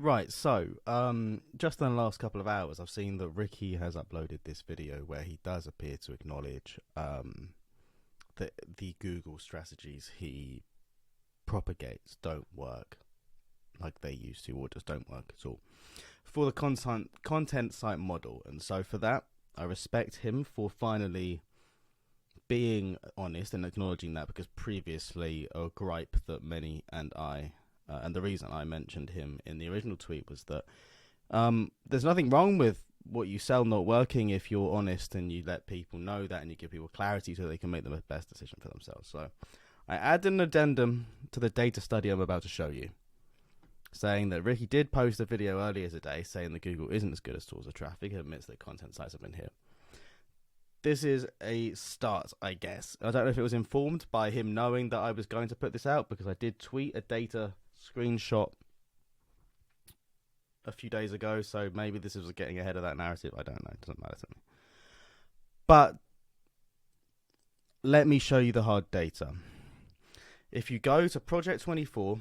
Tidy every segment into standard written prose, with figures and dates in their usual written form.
Right, so just in the last couple of hours, I've seen that Ricky has uploaded this video where he does appear to acknowledge that the Google strategies he propagates don't work like they used to, or just don't work at all for the content site model. And so for that, I respect him for finally being honest and acknowledging that, because previously a gripe that many and I and the reason I mentioned him in the original tweet was that there's nothing wrong with what you sell not working if you're honest and you let people know that and you give people clarity so they can make the best decision for themselves. So I add an addendum to the data study I'm about to show you, saying that Ricky did post a video earlier today saying that Google isn't as good as tools of traffic and admits that content sites have been hit. This is a start, I guess. I don't know if it was informed by him knowing that I was going to put this out, because I did tweet a data screenshot a few days ago, so maybe this was getting ahead of that narrative. I don't know. It doesn't matter to me. But let me show you the hard data. If you go to Project 24,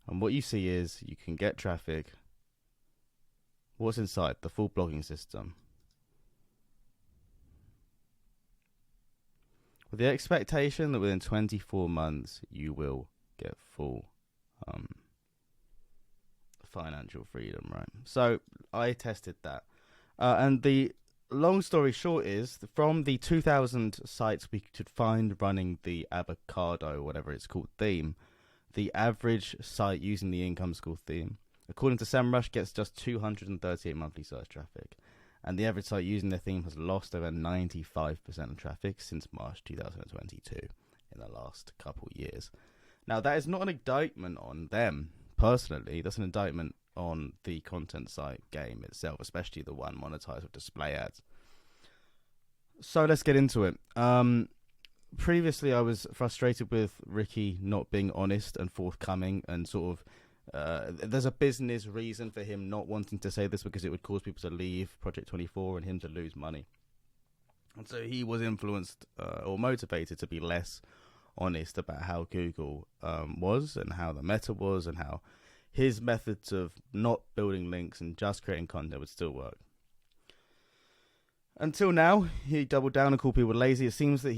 and what you see is you can get traffic. What's inside? The full blogging system. With the expectation that within 24 months you will get full financial freedom, right? So I tested that. And the long story short is, from the 2,000 sites we could find running the avocado, whatever it's called, theme, the average site using the income school theme, according to SEMrush, gets just 238 monthly search traffic. And the average site using the theme has lost over 95% of traffic since March 2022 in the last couple years. Now, that is not an indictment on them personally. That's an indictment on the content site game itself, especially the one monetized with display ads. So let's get into it. Previously, I was frustrated with Ricky not being honest and forthcoming and sort of there's a business reason for him not wanting to say this, because it would cause people to leave Project 24 and him to lose money. And so he was influenced or motivated to be less honest about how Google was and how the meta was and how his methods of not building links and just creating content would still work. Until now, he doubled down and called people lazy. It seems that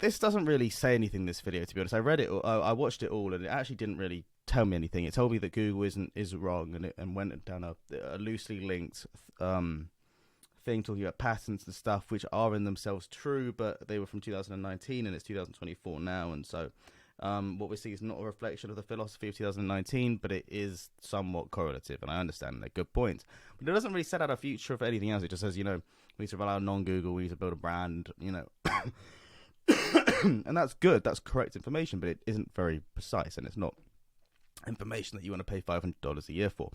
this doesn't really say anything, this video, to be honest. I read it, I watched it all, and it actually didn't really tell me anything. It told me that Google is wrong, and went down a loosely linked thing talking about patents and stuff, which are in themselves true, but they were from 2019 and it's 2024 now, and so what we see is not a reflection of the philosophy of 2019, but it is somewhat correlative, and I understand they're good points. But it doesn't really set out a future of anything else. It just says, we need to rely on non-Google, we need to build a brand, and that's good, that's correct information, but it isn't very precise, and it's not information that you want to pay $500 a year for.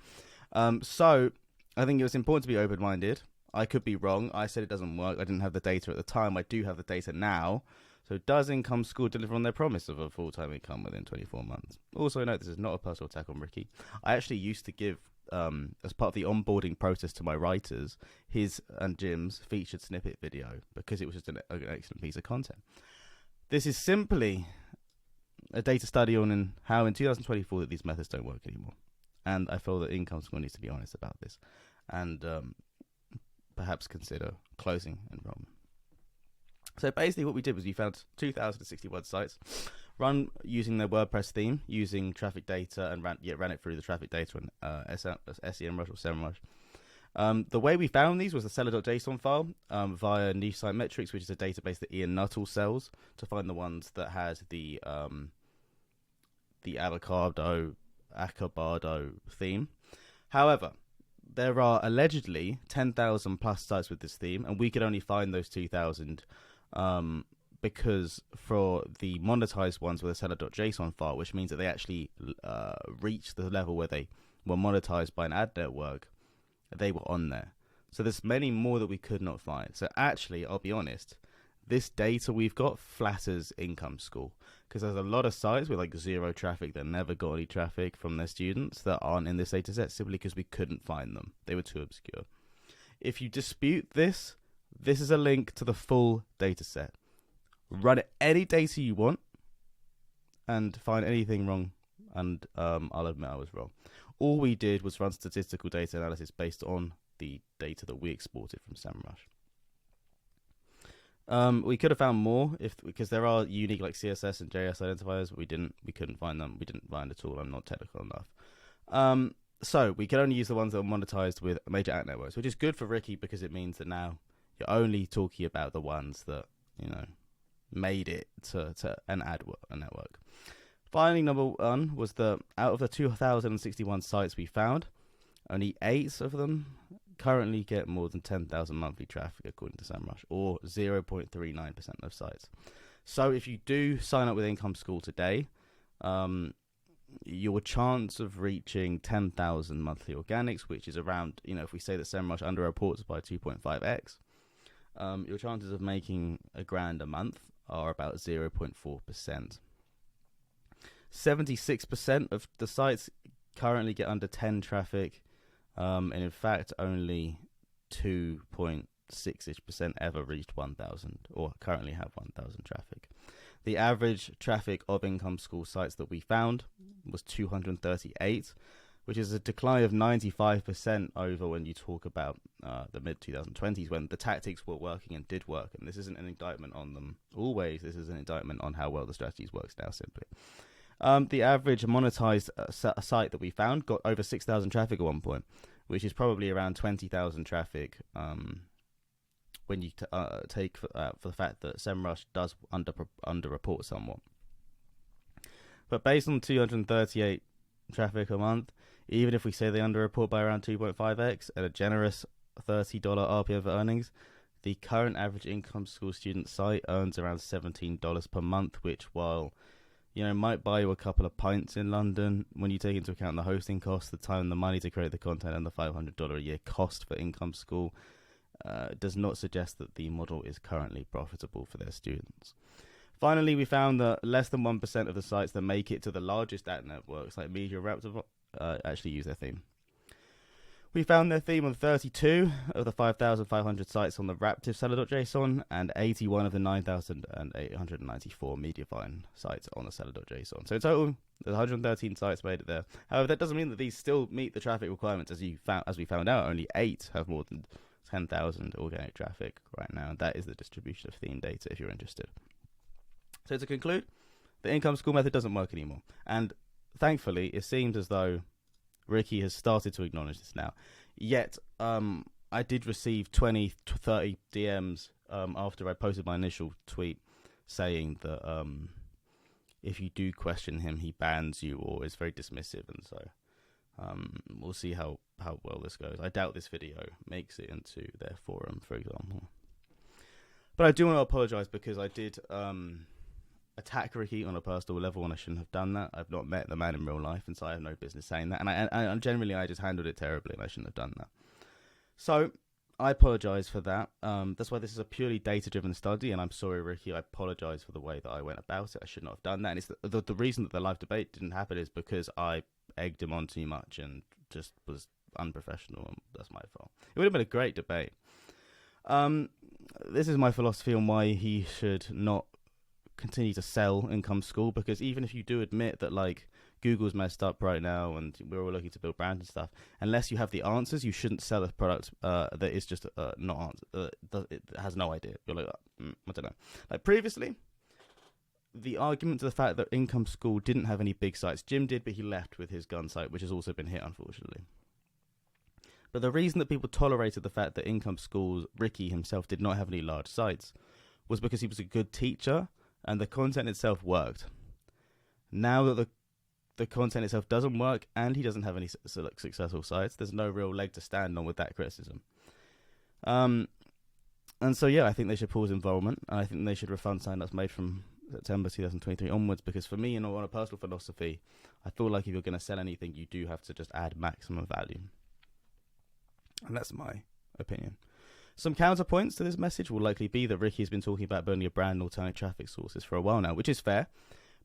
So I think it was important to be open-minded. I could be wrong. I said it doesn't work. I didn't have the data at the time. I do have the data now. So does Income School deliver on their promise of a full-time income within 24 months? Also note, this is not a personal attack on Ricky. I actually used to give, as part of the onboarding process to my writers, his and Jim's featured snippet video, because it was just an excellent piece of content. This is simply a data study on how in 2024 that these methods don't work anymore. And I feel that Income School needs to be honest about this, and perhaps consider closing enrollment. So basically what we did was we found 2,061 sites run using their WordPress theme, using traffic data, and ran it through the traffic data and SEMrush or SEMrush. The way we found these was the seller.json file via Niche Site Metrics, which is a database that Ian Nuttall sells, to find the ones that had the avocado theme. However, there are allegedly 10,000 plus sites with this theme, and we could only find those 2,000 because for the monetized ones with a seller.json file, which means that they actually reached the level where they were monetized by an ad network, they were on there. So there's many more that we could not find. So actually, I'll be honest, this data we've got flatters Income School, because there's a lot of sites with like zero traffic that never got any traffic from their students that aren't in this data set simply because we couldn't find them. They were too obscure. If you dispute this, this is a link to the full data set. Run any data you want, and find anything wrong, and I'll admit I was wrong. All we did was run statistical data analysis based on the data that we exported from SEMrush. We could have found more because there are unique like CSS and JS identifiers, but we couldn't find them. We didn't find at all. I'm not technical enough. So we can only use the ones that are monetized with major ad networks, which is good for Ricky because it means that now you're only talking about the ones that, made it to an ad network. Finally, number one was out of the 2,061 sites we found, only 8 of them currently get more than 10,000 monthly traffic according to SEMrush, or 0.39% of sites. So if you do sign up with Income School today, your chance of reaching 10,000 monthly organics, which is around, if we say that SEMrush underreports by 2.5x, your chances of making $1,000 a month are about 0.4%. 76% of the sites currently get under 10 traffic, and in fact only 2.6% ever reached 1,000 or currently have 1,000 traffic. The average traffic of Income School sites that we found was 238, which is a decline of 95% over when you talk about the mid-2020s, when the tactics were working and did work. And this isn't an indictment on them always. This is an indictment on how well the strategies works now, simply. The average monetized site that we found got over 6,000 traffic at one point, which is probably around 20,000 traffic when you take for the fact that SEMrush does underreport somewhat. But based on 238 traffic a month, even if we say they underreport by around 2.5x at a generous $30 RPM for earnings, the current average Income School student site earns around $17 per month, which, while might buy you a couple of pints in London, when you take into account the hosting costs, the time, the money to create the content, and the $500 a year cost for Income School, does not suggest that the model is currently profitable for their students. Finally, we found that less than 1% of the sites that make it to the largest ad networks, like MediaRaptor, actually use their theme. We found their theme on 32 of the 5,500 sites on the Raptive seller.json and 81 of the 9,894 Mediafine sites on the seller.json. So in total, there's 113 sites made it there. However, that doesn't mean that these still meet the traffic requirements. As we found out, only 8 have more than 10,000 organic traffic right now. And that is the distribution of theme data if you're interested. So to conclude, the Income School method doesn't work anymore. And thankfully, it seems as though Ricky has started to acknowledge this now. Yet, I did receive 20 to 30 DMs after I posted my initial tweet saying that if you do question him, he bans you or is very dismissive. And so we'll see how well this goes. I doubt this video makes it into their forum, for example. But I do want to apologize because I did attack Ricky on a personal level, and I shouldn't have done that. I've not met the man in real life, and so I have no business saying that. And I generally, I just handled it terribly, and I shouldn't have done that. So I apologize for that. That's why this is a purely data-driven study, and I'm sorry, Ricky. I apologize for the way that I went about it. I should not have done that. And it's the reason that the live debate didn't happen is because I egged him on too much and just was unprofessional, and that's my fault. It would have been a great debate. This is my philosophy on why he should not continue to sell Income School, because even if you do admit that like Google's messed up right now and we're all looking to build brands and stuff, unless you have the answers, you shouldn't sell a product that is just not it has no idea. You're like, I don't know. Like previously, the argument to the fact that Income School didn't have any big sites, Jim did, but he left with his gun site, which has also been hit, unfortunately. But the reason that people tolerated the fact that Income School's Ricky himself did not have any large sites was because he was a good teacher and the content itself worked. Now that the content itself doesn't work and he doesn't have any successful sites, there's no real leg to stand on with that criticism. And so, yeah, I think they should pause involvement. I think they should refund sign-ups made from September 2023 onwards, because for me, on a personal philosophy, I feel like if you're going to sell anything, you do have to just add maximum value. And that's my opinion. Some counterpoints to this message will likely be that Ricky has been talking about building a brand and alternate traffic sources for a while now, which is fair.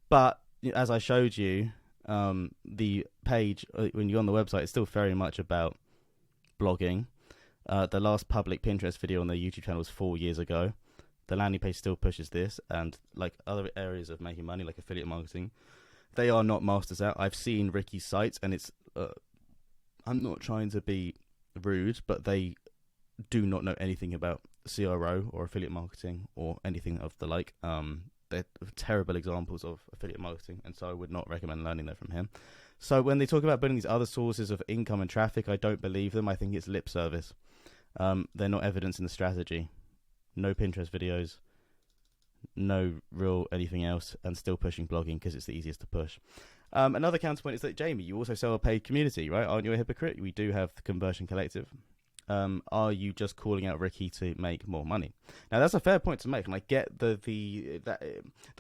But as I showed you, the page, when you're on the website, it's still very much about blogging. The last public Pinterest video on their YouTube channel was 4 years ago. The landing page still pushes this, and like other areas of making money, like affiliate marketing, they are not masters at. I've seen Ricky's sites, and it's. I'm not trying to be rude, but they do not know anything about CRO or affiliate marketing or anything of the like. They're terrible examples of affiliate marketing, and so I would not recommend learning that from him. So when they talk about building these other sources of income and traffic, I don't believe them. I think it's lip service. They're not evidence in the strategy. No Pinterest videos, no real anything else, and still pushing blogging because it's the easiest to push. Another counterpoint is that, Jamie, you also sell a paid community, right? Aren't you a hypocrite? We do have the Conversion Collective. Are you just calling out Ricky to make more money? Now that's a fair point to make, and I get the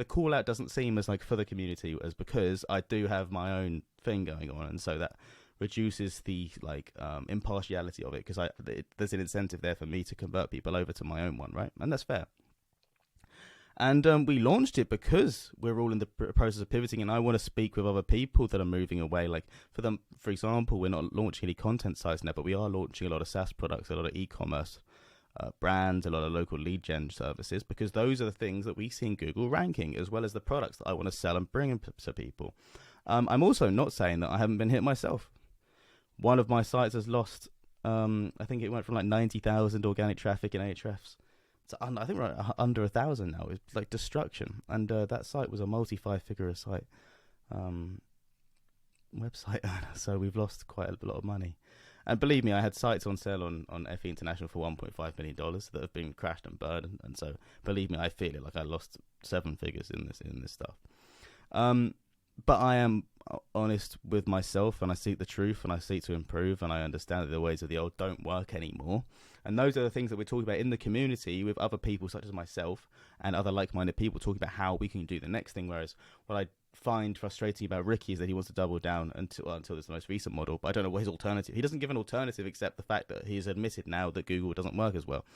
call out doesn't seem as like for the community as because I do have my own thing going on, and so that reduces the impartiality of it because there's an incentive there for me to convert people over to my own one, right? And that's fair. And we launched it because we're all in the process of pivoting, and I want to speak with other people that are moving away. Like for example, we're not launching any content sites now, but we are launching a lot of SaaS products, a lot of e-commerce brands, a lot of local lead gen services, because those are the things that we see in Google ranking, as well as the products that I want to sell and bring to people. I'm also not saying that I haven't been hit myself. One of my sites has lost, I think it went from like 90,000 organic traffic in Ahrefs. So I think we're under 1,000 now. It's like destruction, and that site was a multi-5-figure site website, so we've lost quite a lot of money. And believe me, I had sites on sale on FE International for $1.5 million that have been crashed and burned, and so believe me, I feel it like I lost 7 figures in this stuff. But I am honest with myself, and I seek the truth, and I seek to improve, and I understand that the ways of the old don't work anymore. And those are the things that we're talking about in the community with other people such as myself and other like-minded people talking about how we can do the next thing. Whereas what I find frustrating about Ricky is that he wants to double down until there's the most recent model, but I don't know what his alternative. He doesn't give an alternative except the fact that he's admitted now that Google doesn't work as well.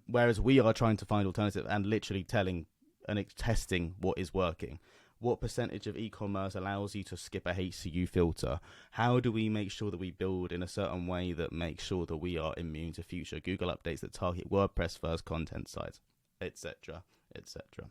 Whereas we are trying to find alternative and literally telling and testing what is working. What percentage of e-commerce allows you to skip a HCU filter? How do we make sure that we build in a certain way that makes sure that we are immune to future Google updates that target WordPress first content sites, etc., etc.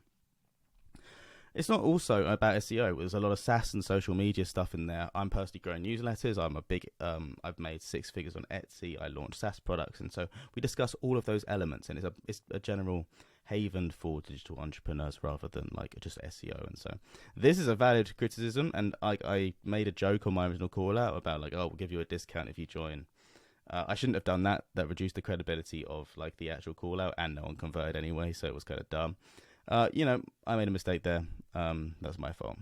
It's not also about SEO. There's a lot of SaaS and social media stuff in there. I'm personally growing newsletters. I'm a big, I've made 6 figures on Etsy. I launched SaaS products. And so we discuss all of those elements, and it's a general haven for digital entrepreneurs rather than like just SEO. And so this is a valid criticism, and I made a joke on my original call out about like, oh, we'll give you a discount if you join. I shouldn't have done that. That reduced the credibility of like the actual call out, and no one converted anyway, so it was kind of dumb. I made a mistake there. That's my fault.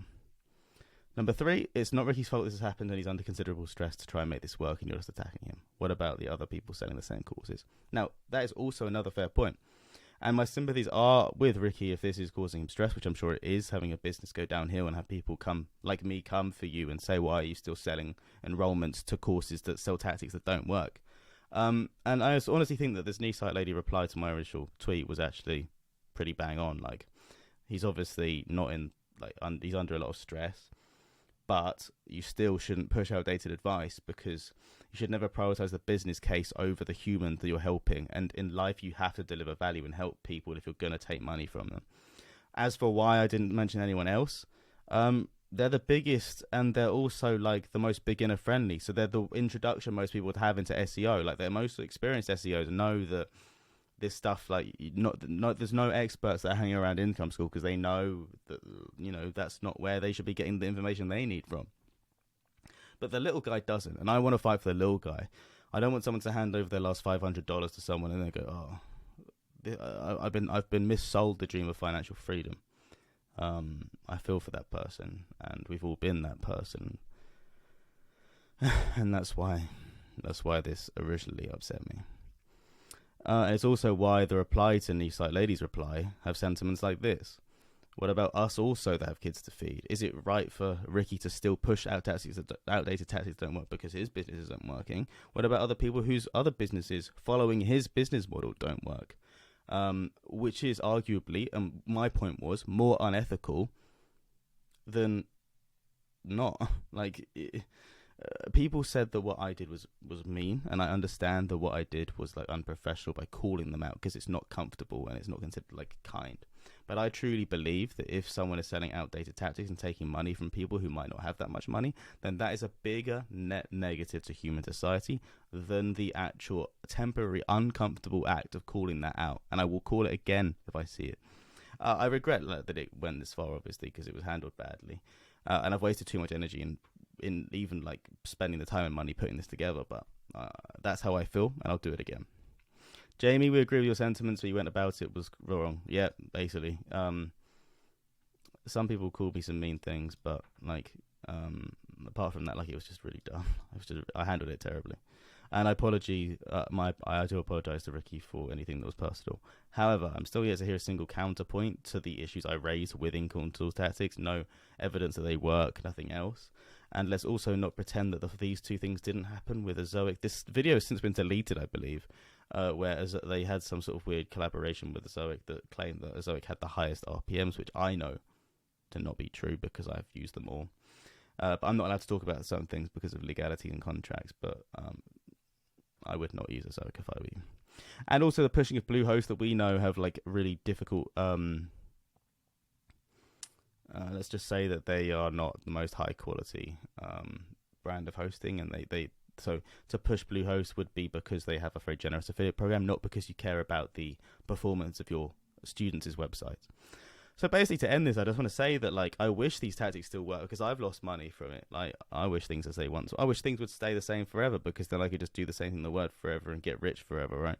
Number 3, it's not Ricky's fault this has happened, and he's under considerable stress to try and make this work, and you're just attacking him. What about the other people selling the same courses? Now, that is also another fair point. And my sympathies are with Ricky if this is causing him stress, which I'm sure it is, having a business go downhill and have people come for you and say, why are you still selling enrollments to courses that sell tactics that don't work? And I honestly think that this niche site lady reply to my original tweet was actually pretty bang on. Like, he's obviously not in, he's under a lot of stress, but you still shouldn't push outdated advice, because you should never prioritize the business case over the human that you're helping. And in life, you have to deliver value and help people if you're going to take money from them. As for why I didn't mention anyone else, they're the biggest, and they're also like the most beginner friendly. So they're the introduction most people would have into SEO. Like, their most experienced SEOs know that this stuff, like, there's no experts that are hanging around income school, because they know that, that's not where they should be getting the information they need from. But the little guy doesn't, and I want to fight for the little guy. I don't want someone to hand over their last $500 to someone and they go, "Oh, I've been missold the dream of financial freedom." I feel for that person, and we've all been that person, and that's why this originally upset me. It's also why the reply to Niche Site Lady's reply have sentiments like this. What about us also that have kids to feed? Is it right for Ricky to still push out outdated tactics that don't work because his business isn't working? What about other people whose other businesses following his business model don't work? Which is arguably, and my point was, more unethical than not. Like, people said that what I did was mean, and I understand that what I did was like unprofessional by calling them out because it's not comfortable and it's not considered like kind. But I truly believe that if someone is selling outdated tactics and taking money from people who might not have that much money, then that is a bigger net negative to human society than the actual temporary uncomfortable act of calling that out. And I will call it again if I see it. I regret that it went this far, obviously, because it was handled badly, and I've wasted too much energy in even like spending the time and money putting this together. But that's how I feel, and I'll do it again. Jamie, we agree with your sentiments, but you went about it was wrong. Yeah, basically. Some people called me some mean things, but like apart from that, like it was just really dumb. I handled it terribly. And I do apologize to Ricky for anything that was personal. However, I'm still yet to hear a single counterpoint to the issues I raised with Incorn Tools tactics. No evidence that they work, nothing else. And let's also not pretend that these two things didn't happen with Azoic. This video has since been deleted, I believe, whereas they had some sort of weird collaboration with Azoic that claimed that Azoic had the highest RPMs, which I know to not be true because I've used them all. But I'm not allowed to talk about certain things because of legality and contracts, but I would not use Azoic if I were you. And also the pushing of Bluehost that we know have like really difficult, let's just say that they are not the most high quality brand of hosting, and so to push Bluehost would be because they have a very generous affiliate program, not because you care about the performance of your students' websites. So basically, to end this, I just want to say that like I wish these tactics still work because I've lost money from it. Like I wish things as they once. I wish things would stay the same forever because then I could just do the same thing in the word forever and get rich forever, right?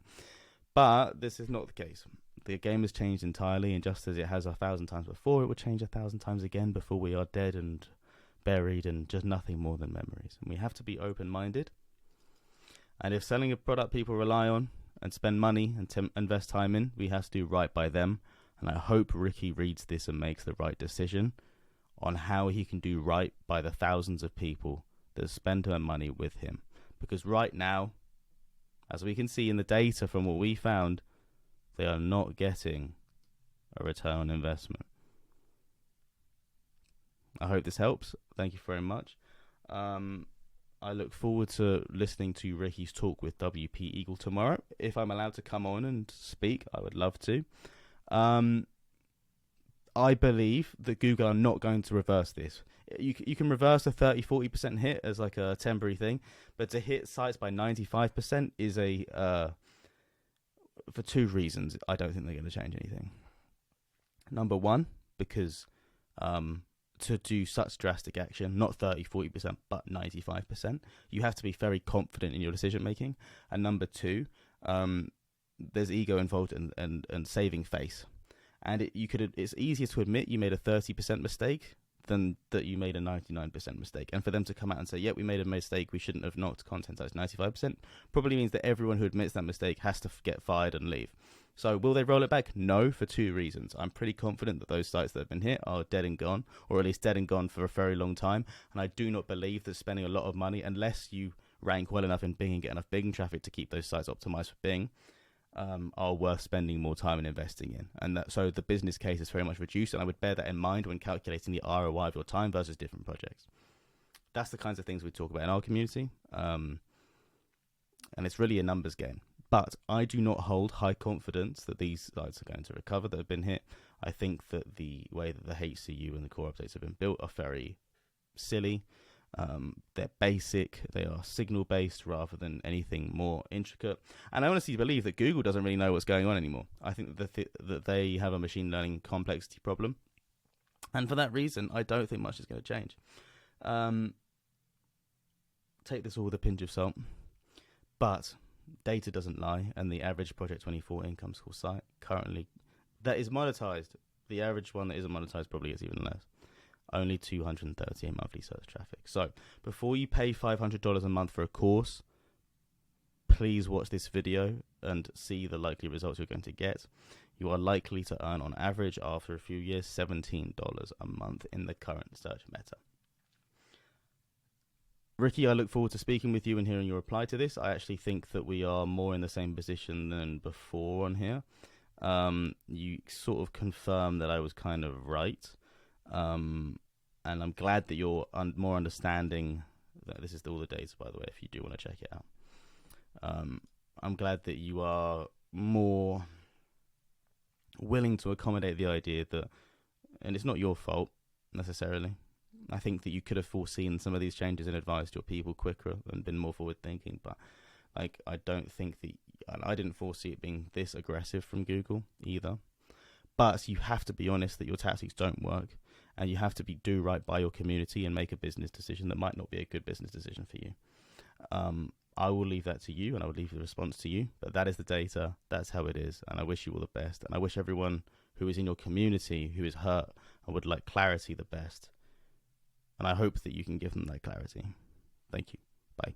But this is not the case. The game has changed entirely, and just as it has 1,000 times before, it will change 1,000 times again before we are dead and buried and just nothing more than memories. And we have to be open-minded. And if selling a product people rely on and spend money and invest time in, we have to do right by them. And I hope Ricky reads this and makes the right decision on how he can do right by the thousands of people that spend their money with him. Because right now, as we can see in the data from what we found, they are not getting a return on investment. I hope this helps. Thank you very much. I look forward to listening to Ricky's talk with WP Eagle tomorrow. If I'm allowed to come on and speak, I would love to. I believe that Google are not going to reverse this. You can reverse a 30-40% hit as like a temporary thing, but to hit sites by 95% is for two reasons. I don't think they're going to change anything. Number one, because to do such drastic action, not 30-40%, but 95%, you have to be very confident in your decision making. And number two, there's ego involved and saving face. And it's easier to admit you made a 30% mistake than that you made a 99% mistake. And for them to come out and say, yeah, we made a mistake, we shouldn't have knocked content size 95%, probably means that everyone who admits that mistake has to get fired and leave. So will they roll it back? No, for two reasons. I'm pretty confident that those sites that have been hit are dead and gone, or at least dead and gone for a very long time. And I do not believe that spending a lot of money, unless you rank well enough in Bing and get enough Bing traffic to keep those sites optimized for Bing, are worth spending more time and investing in. And so the business case is very much reduced, and I would bear that in mind when calculating the ROI of your time versus different projects. That's the kinds of things we talk about in our community. And it's really a numbers game. But I do not hold high confidence that these sites are going to recover that have been hit. I think that the way that the HCU and the core updates have been built are very silly. They're basic. They are signal-based rather than anything more intricate. And I honestly believe that Google doesn't really know what's going on anymore. I think that they have a machine learning complexity problem. And for that reason, I don't think much is going to change. Take this all with a pinch of salt. But data doesn't lie, and the average Project 24 income score site currently that is monetized, the average one that isn't monetized probably is even less. Only 238 monthly search traffic. So before you pay $500 a month for a course, please watch this video and see the likely results you're going to get. You are likely to earn on average after a few years $17 a month in the current search meta. Ricky, I look forward to speaking with you and hearing your reply to this. I actually think that we are more in the same position than before on here. You sort of confirmed that I was kind of right. And I'm glad that you're more understanding This is all the data, by the way, if you do want to check it out. I'm glad that you are more willing to accommodate the idea that, and it's not your fault necessarily. I think that you could have foreseen some of these changes and advised your people quicker and been more forward thinking, but like, I don't think that, I didn't foresee it being this aggressive from Google either. But you have to be honest that your tactics don't work, and you have to do right by your community and make a business decision that might not be a good business decision for you. I will leave that to you, and I will leave the response to you, but that is the data. That's how it is, and I wish you all the best, and I wish everyone who is in your community who is hurt and would like clarity the best, and I hope that you can give them that clarity. Thank you. Bye.